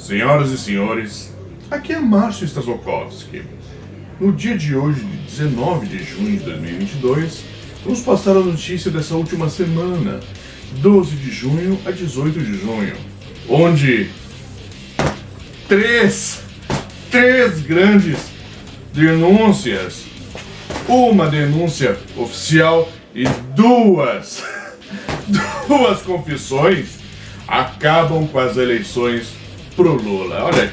Senhoras e senhores, aqui é Márcio Stazokowski. No dia de hoje, 19 de junho de 2022, vamos passar a notícia dessa última semana, 12 de junho a 18 de junho, onde três grandes denúncias, uma denúncia oficial e duas confissões acabam com as eleições pro Lula. Olha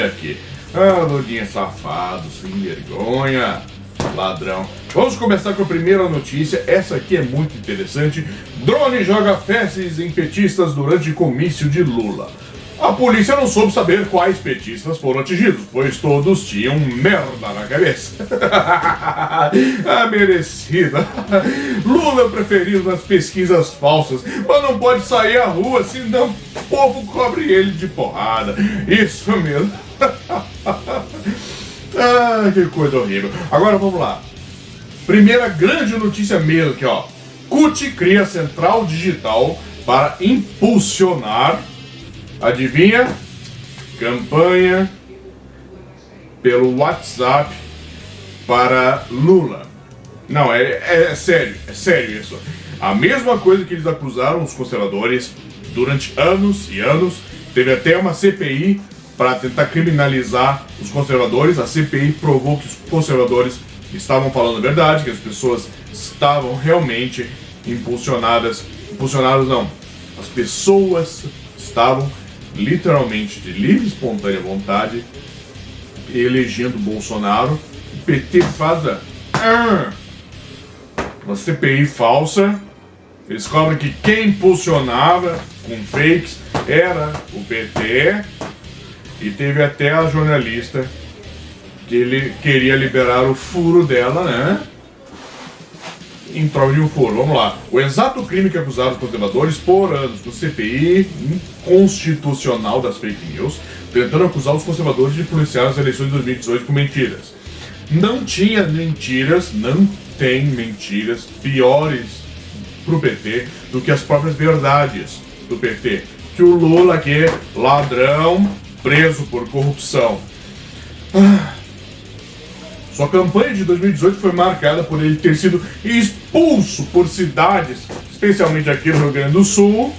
aqui. Ah, Lulinha safado, sem vergonha, ladrão. Vamos começar com a primeira notícia. Essa aqui é muito interessante. Drone joga fezes em petistas durante comício de Lula. A polícia não soube saber quais petistas foram atingidos, pois todos tinham merda na cabeça. Ah, merecida. Lula preferido nas pesquisas falsas, mas não pode sair à rua, senão o povo cobre ele de porrada. Isso mesmo. Ah, que coisa horrível. Agora vamos lá. Primeira grande notícia mesmo aqui, ó. CUT cria central digital para impulsionar, adivinha? Campanha pelo WhatsApp para Lula. Não, é sério isso. A mesma coisa que eles acusaram os conservadores durante anos e anos. Teve até uma CPI para tentar criminalizar os conservadores. A CPI provou que os conservadores estavam falando a verdade, que as pessoas estavam realmente impulsionadas não, as pessoas estavam literalmente de livre e espontânea vontade elegendo Bolsonaro. O PT faz uma CPI falsa. Eles cobram que quem impulsionava com fakes era o PT. E teve até a jornalista que ele queria liberar o furo dela, né? Em troca de um furo. Vamos lá. O exato crime que acusaram os conservadores por anos do CPI inconstitucional das fake news, tentando acusar os conservadores de influenciar as eleições de 2018 com mentiras. Não tinha mentiras, não tem mentiras piores pro PT do que as próprias verdades do PT. Que o Lula aqui é ladrão, preso por corrupção. Sua campanha de 2018 foi marcada por ele ter sido expulso por cidades, especialmente aqui no Rio Grande do Sul,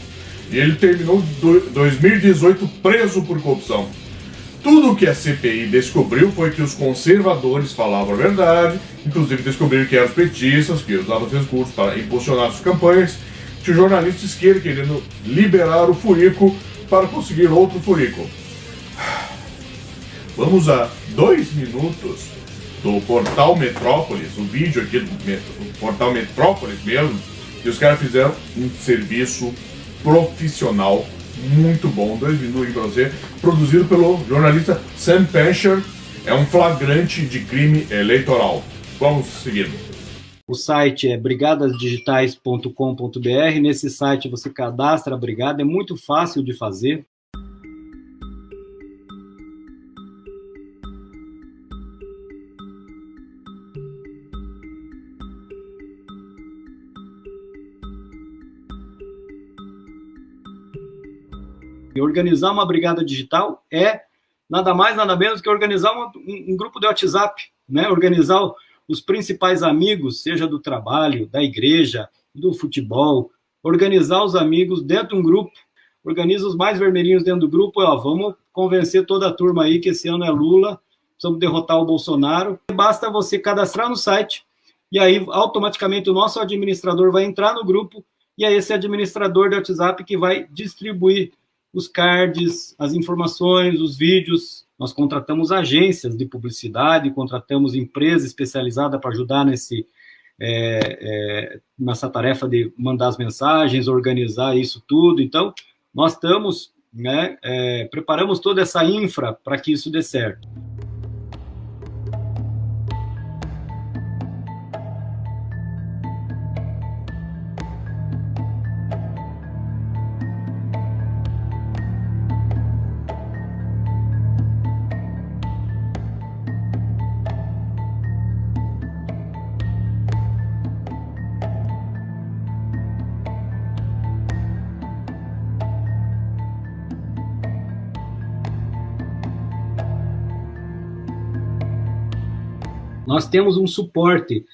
e ele terminou 2018 preso por corrupção. Tudo o que a CPI descobriu foi que os conservadores falavam a verdade, inclusive descobriram que eram os petistas, que usavam os recursos para impulsionar suas campanhas, que o jornalista esquerdo querendo liberar o furico para conseguir outro furico. Vamos a 2 minutos do Portal Metrópolis, o vídeo aqui do Portal Metrópolis mesmo, que os caras fizeram um serviço profissional muito bom. 2 minutos para você, produzido pelo jornalista Sam Pescher. É um flagrante de crime eleitoral. Vamos seguir. O site é brigadasdigitais.com.br. Nesse site você cadastra a brigada, é muito fácil de fazer. E organizar uma brigada digital é nada mais, nada menos que organizar um grupo de WhatsApp, né? Organizar os principais amigos, seja do trabalho, da igreja, do futebol, organizar os amigos dentro de um grupo, organiza os mais vermelhinhos dentro do grupo, ó, vamos convencer toda a turma aí que esse ano é Lula, precisamos derrotar o Bolsonaro. Basta você cadastrar no site, e aí automaticamente o nosso administrador vai entrar no grupo, e é esse administrador de WhatsApp que vai distribuir os cards, as informações, os vídeos. Nós contratamos agências de publicidade, contratamos empresa especializada para ajudar nessa tarefa de mandar as mensagens, organizar isso tudo. Então, nós estamos, preparamos toda essa infra para que isso dê certo. Nós temos um suporte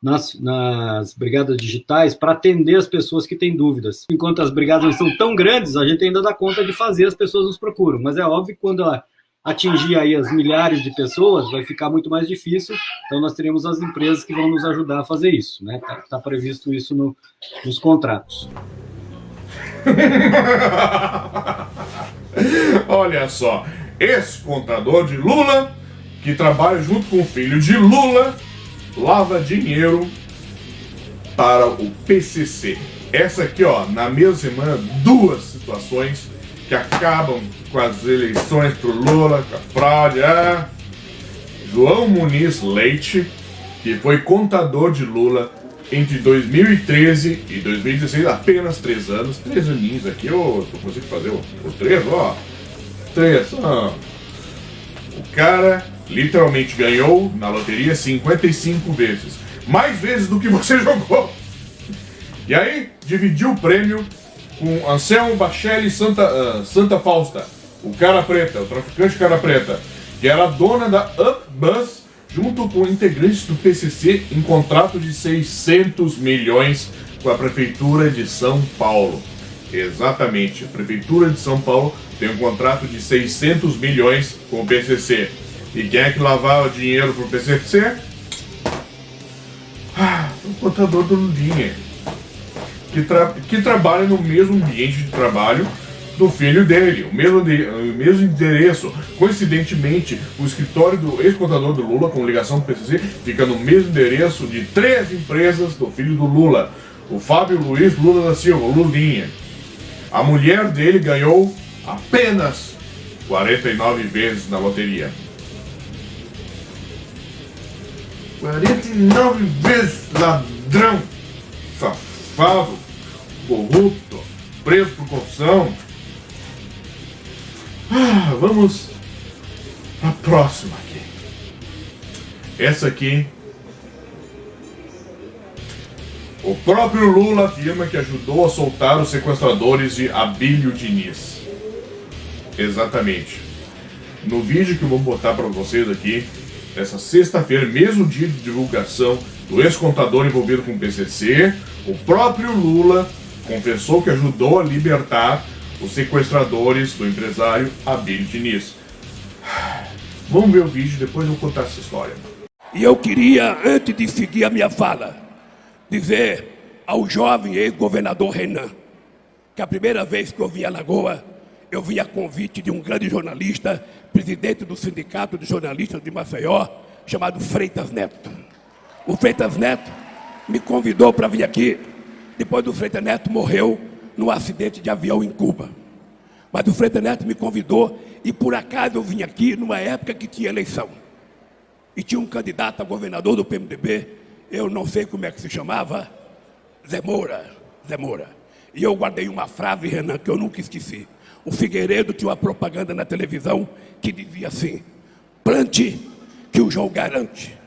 nas brigadas digitais para atender as pessoas que têm dúvidas. Enquanto as brigadas não são tão grandes, a gente ainda dá conta de fazer, as pessoas nos procuram. Mas é óbvio que quando ela atingir aí as milhares de pessoas, vai ficar muito mais difícil. Então, nós teremos as empresas que vão nos ajudar a fazer isso, né? Tá previsto isso nos contratos. Olha só, ex-contador de Lula, que trabalha junto com o filho de Lula, lava dinheiro para o PCC. Essa aqui, ó, na mesma semana, duas situações que acabam com as eleições pro Lula, com a fraude. João Muniz Leite, que foi contador de Lula entre 2013 e 2016, apenas 3 anos, 3 aninhos aqui, eu consigo fazer os 3, ó. 3, ó. O cara literalmente ganhou na loteria 55 vezes. Mais vezes do que você jogou. E aí, dividiu o prêmio com Anselmo Bachelli Santa Fausta, o cara preta, o traficante cara preta, que era dona da UpBus, junto com integrantes do PCC, em contrato de 600 milhões com a Prefeitura de São Paulo. Exatamente, a Prefeitura de São Paulo tem um contrato de 600 milhões com o PCC. E quem é que lavava dinheiro pro PCC? O contador do Lulinha, que trabalha no mesmo ambiente de trabalho do filho dele, o mesmo endereço. Coincidentemente, o escritório do ex-contador do Lula, com ligação do PCC, fica no mesmo endereço de 3 empresas do filho do Lula, o Fábio Luiz Lula da Silva, o Lulinha. A mulher dele ganhou apenas 49 vezes na loteria. 49 vezes, ladrão, safado, corrupto, preso por corrupção. Vamos à próxima aqui. Essa aqui, o próprio Lula afirma que ajudou a soltar os sequestradores de Abílio Diniz. Exatamente. No vídeo que eu vou botar para vocês aqui, nessa sexta-feira, mesmo dia de divulgação do ex-contador envolvido com o PCC, o próprio Lula confessou que ajudou a libertar os sequestradores do empresário Abílio Diniz. Vamos ver o vídeo, depois eu vou contar essa história. E eu queria, antes de seguir a minha fala, dizer ao jovem ex-governador Renan que a primeira vez que eu vim a Lagoa, eu vim a convite de um grande jornalista, presidente do Sindicato de Jornalistas de Maceió, chamado Freitas Neto. O Freitas Neto me convidou para vir aqui, depois do Freitas Neto morreu num acidente de avião em Cuba. Mas o Freitas Neto me convidou e por acaso eu vim aqui numa época que tinha eleição. E tinha um candidato a governador do PMDB, eu não sei como é que se chamava, Zé Moura. E eu guardei uma frase, Renan, que eu nunca esqueci. O Figueiredo tinha uma propaganda na televisão que dizia assim: plante que o João garante.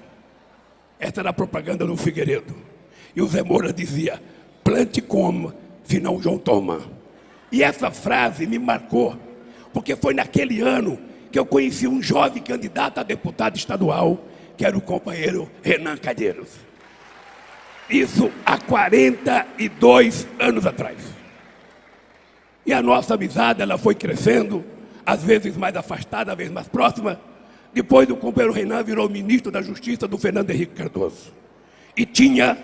Essa era a propaganda do Figueiredo. E o Zé Moura dizia: plante como, senão o João toma. E essa frase me marcou, porque foi naquele ano que eu conheci um jovem candidato a deputado estadual, que era o companheiro Renan Calheiros. Isso há 42 anos atrás. E a nossa amizade, ela foi crescendo, às vezes mais afastada, às vezes mais próxima. Depois o companheiro Renan virou ministro da Justiça do Fernando Henrique Cardoso. E tinha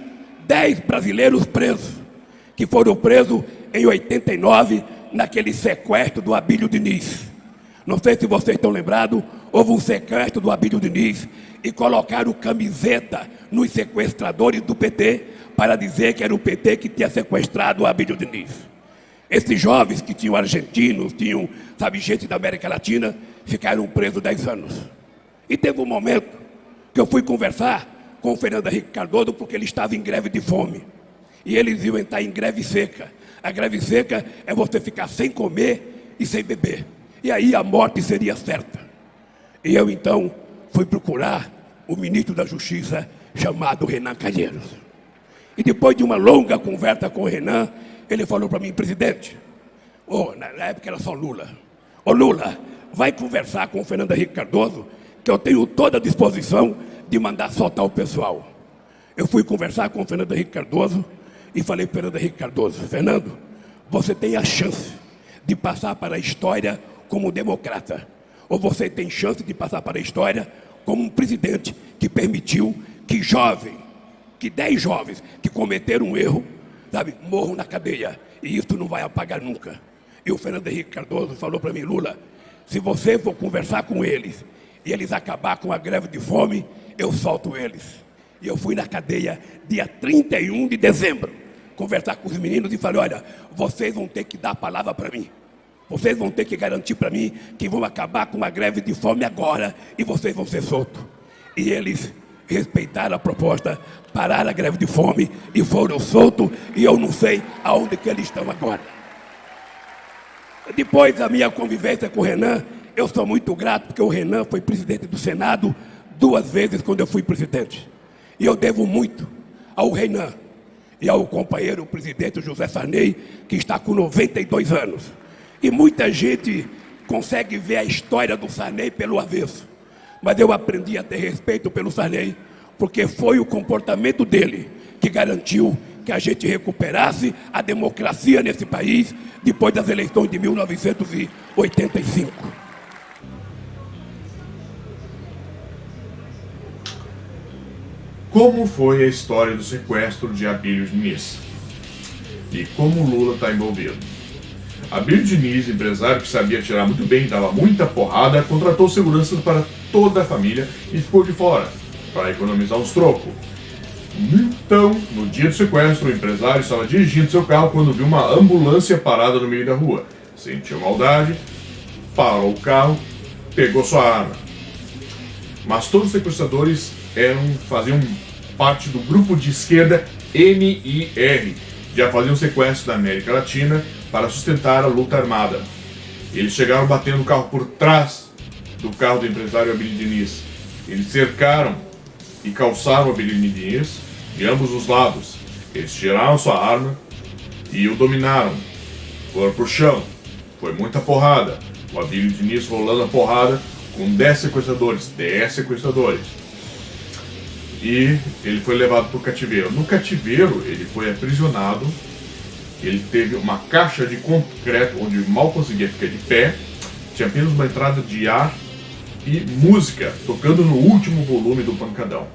10 brasileiros presos, que foram presos em 89, naquele sequestro do Abílio Diniz. Não sei se vocês estão lembrados, houve um sequestro do Abílio Diniz e colocaram camiseta nos sequestradores do PT para dizer que era o PT que tinha sequestrado o Abílio Diniz. Esses jovens que tinham argentinos, tinham, gente da América Latina, ficaram presos 10 anos. E teve um momento que eu fui conversar com o Fernando Henrique Cardoso porque ele estava em greve de fome. E eles iam entrar em greve seca. A greve seca é você ficar sem comer e sem beber. E aí a morte seria certa. E eu então fui procurar o ministro da Justiça chamado Renan Calheiros. E depois de uma longa conversa com o Renan, ele falou para mim: presidente, na época era só Lula, Lula, vai conversar com o Fernando Henrique Cardoso, que eu tenho toda a disposição de mandar soltar o pessoal. Eu fui conversar com o Fernando Henrique Cardoso e falei para o Fernando Henrique Cardoso: Fernando, você tem a chance de passar para a história como democrata, ou você tem chance de passar para a história como um presidente que permitiu que 10 jovens que cometeram um erro, sabe, morram na cadeia, e isso não vai apagar nunca. E o Fernando Henrique Cardoso falou para mim: Lula, se você for conversar com eles e eles acabar com a greve de fome, eu solto eles. E eu fui na cadeia dia 31 de dezembro conversar com os meninos e falei: olha, vocês vão ter que dar a palavra para mim. Vocês vão ter que garantir para mim que vão acabar com a greve de fome agora e vocês vão ser soltos. E eles respeitaram a proposta, pararam a greve de fome e foram soltos, e eu não sei aonde que eles estão agora. Depois da minha convivência com o Renan, eu sou muito grato, porque o Renan foi presidente do Senado 2 vezes quando eu fui presidente. E eu devo muito ao Renan e ao companheiro presidente José Sarney, que está com 92 anos. E muita gente consegue ver a história do Sarney pelo avesso. Mas eu aprendi a ter respeito pelo Sarney, porque foi o comportamento dele que garantiu que a gente recuperasse a democracia nesse país depois das eleições de 1985. Como foi a história do sequestro de Abílio Diniz? E como o Lula está envolvido? Abílio Diniz, empresário que sabia tirar muito bem, dava muita porrada, contratou seguranças para toda a família e ficou de fora, para economizar os trocos. Então, no dia do sequestro, o empresário estava dirigindo seu carro quando viu uma ambulância parada no meio da rua. Sentiu maldade, parou o carro, pegou sua arma. Mas todos os sequestradores faziam parte do grupo de esquerda MIR, já faziam sequestro da América Latina para sustentar a luta armada. Eles chegaram batendo o carro por trás do carro do empresário Abílio Diniz. Eles cercaram e calçaram o Abílio Diniz de ambos os lados. Eles tiraram sua arma e o dominaram. Foram pro chão. Foi muita porrada. O Abílio Diniz rolando a porrada com 10 sequestradores. E ele foi levado para o cativeiro. No cativeiro, ele foi aprisionado. Ele teve uma caixa de concreto onde mal conseguia ficar de pé. Tinha apenas uma entrada de ar e música tocando no último volume do pancadão,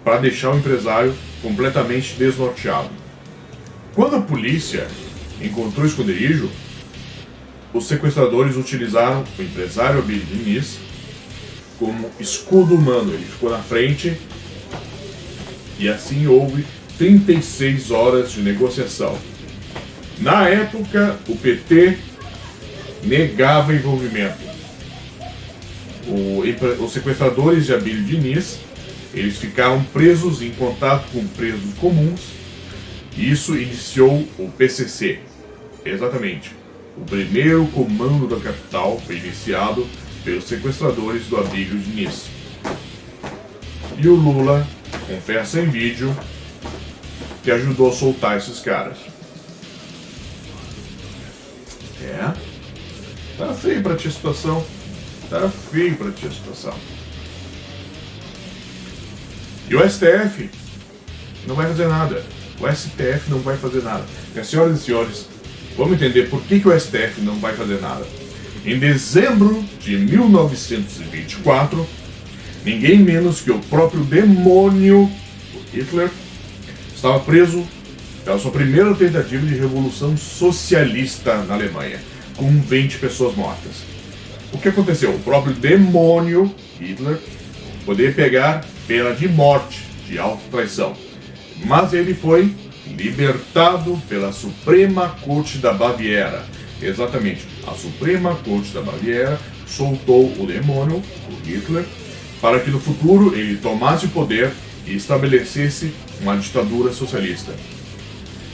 para deixar o empresário completamente desnorteado. Quando a polícia encontrou o esconderijo, os sequestradores utilizaram o empresário Abílio Diniz como escudo humano. Ele ficou na frente e assim houve 36 horas de negociação. Na época, o PT negava envolvimento. Os sequestradores de Abílio Diniz, eles ficaram presos em contato com presos comuns, e isso iniciou o PCC. Exatamente. O primeiro comando da capital foi iniciado pelos sequestradores do Abílio Diniz. E o Lula confessa em vídeo que ajudou a soltar esses caras. Tá feio pra ti a situação. E o STF não vai fazer nada. O STF não vai fazer nada. Minhas senhoras e senhores, vamos entender por que o STF não vai fazer nada. Em dezembro de 1924, ninguém menos que o próprio demônio, o Hitler, estava preso pela sua primeira tentativa de revolução socialista na Alemanha, com 20 pessoas mortas. O que aconteceu? O próprio demônio, Hitler, poderia pegar pena de morte, de autotraição. Mas ele foi libertado pela Suprema Corte da Baviera. Exatamente, a Suprema Corte da Baviera soltou o demônio, o Hitler, para que no futuro ele tomasse o poder e estabelecesse uma ditadura socialista.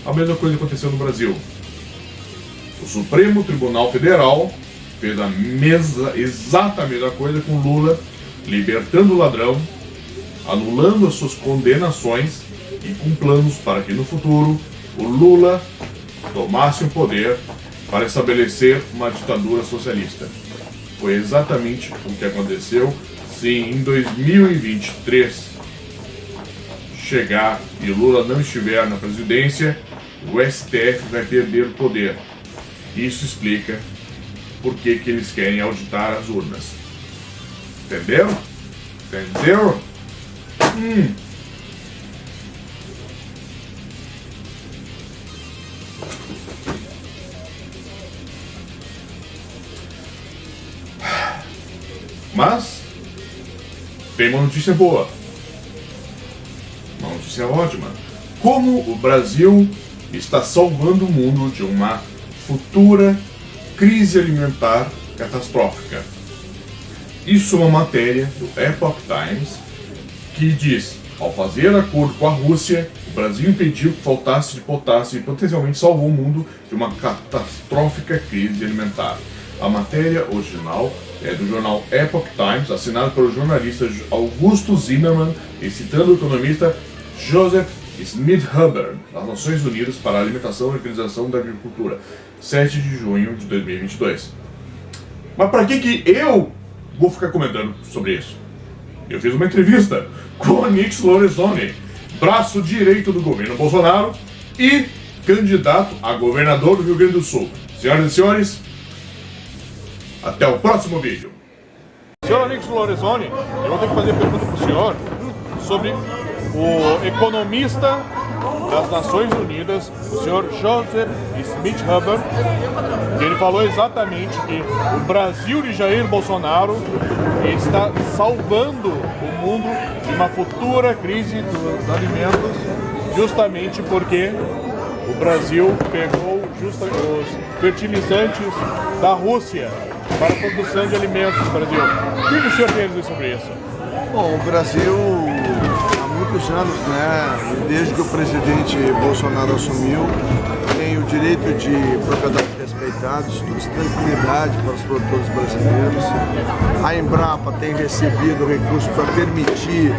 A mesma coisa aconteceu no Brasil. O Supremo Tribunal Federal fez exata mesma coisa com Lula, libertando o ladrão, anulando as suas condenações e com planos para que no futuro o Lula tomasse o poder para estabelecer uma ditadura socialista. Foi exatamente o que aconteceu se em 2023 chegar e Lula não estiver na presidência, o STF vai perder o poder. Isso explica por que eles querem auditar as urnas. Entenderam? Entendeu? Mas tem uma notícia boa. Uma notícia ótima. Como o Brasil está salvando o mundo de uma futura crise alimentar catastrófica. Isso é uma matéria do Epoch Times que diz: ao fazer acordo com a Rússia, o Brasil impediu que faltasse de potássio e potencialmente salvou o mundo de uma catastrófica crise alimentar. A matéria original é do jornal Epoch Times, assinado pelo jornalista Augusto Zimmermann e citando o economista Joseph Smith-Hubbard, das Nações Unidas para a Alimentação e Organização da Agricultura, 7 de junho de 2022. Mas para que eu vou ficar comentando sobre isso? Eu fiz uma entrevista com o Onyx Lorenzoni, braço direito do governo Bolsonaro e candidato a governador do Rio Grande do Sul. Senhoras e senhores, até o próximo vídeo. Senhor Onyx Lorenzoni, eu vou ter que fazer pergunta para o senhor sobre o economista das Nações Unidas, o senhor Joseph Smith-Hubbard, que ele falou exatamente que o Brasil de Jair Bolsonaro está salvando o mundo de uma futura crise dos alimentos, justamente porque o Brasil pegou os fertilizantes da Rússia para a produção de alimentos no Brasil. O que o senhor tem a dizer sobre isso? Bom, o Brasil há muitos anos, né, desde que o presidente Bolsonaro assumiu, tem o direito de propriedade respeitados, tranquilidade para os produtores brasileiros. A Embrapa tem recebido recursos para permitir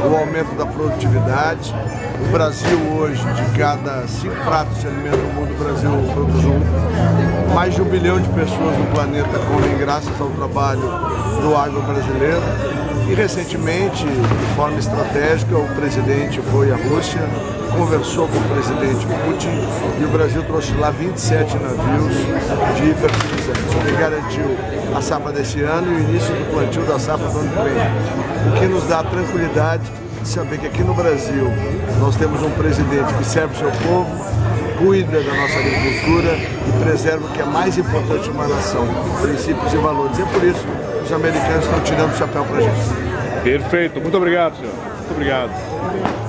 o aumento da produtividade. O Brasil hoje, de cada 5 pratos de alimento no mundo, o Brasil produz um. Mais de 1 bilhão de pessoas no planeta comem graças ao trabalho do agro brasileiro. E recentemente, de forma estratégica, o presidente foi à Rússia, conversou com o presidente Putin e o Brasil trouxe lá 27 navios de fertilizantes, o que garantiu a safra desse ano e o início do plantio da safra do ano que vem. O que nos dá tranquilidade de saber que aqui no Brasil nós temos um presidente que serve o seu povo, cuida da nossa agricultura e preserva o que é mais importante numa nação, princípios e valores. E é por isso que os americanos estão tirando o chapéu para a gente. Perfeito, muito obrigado, senhor. Muito obrigado.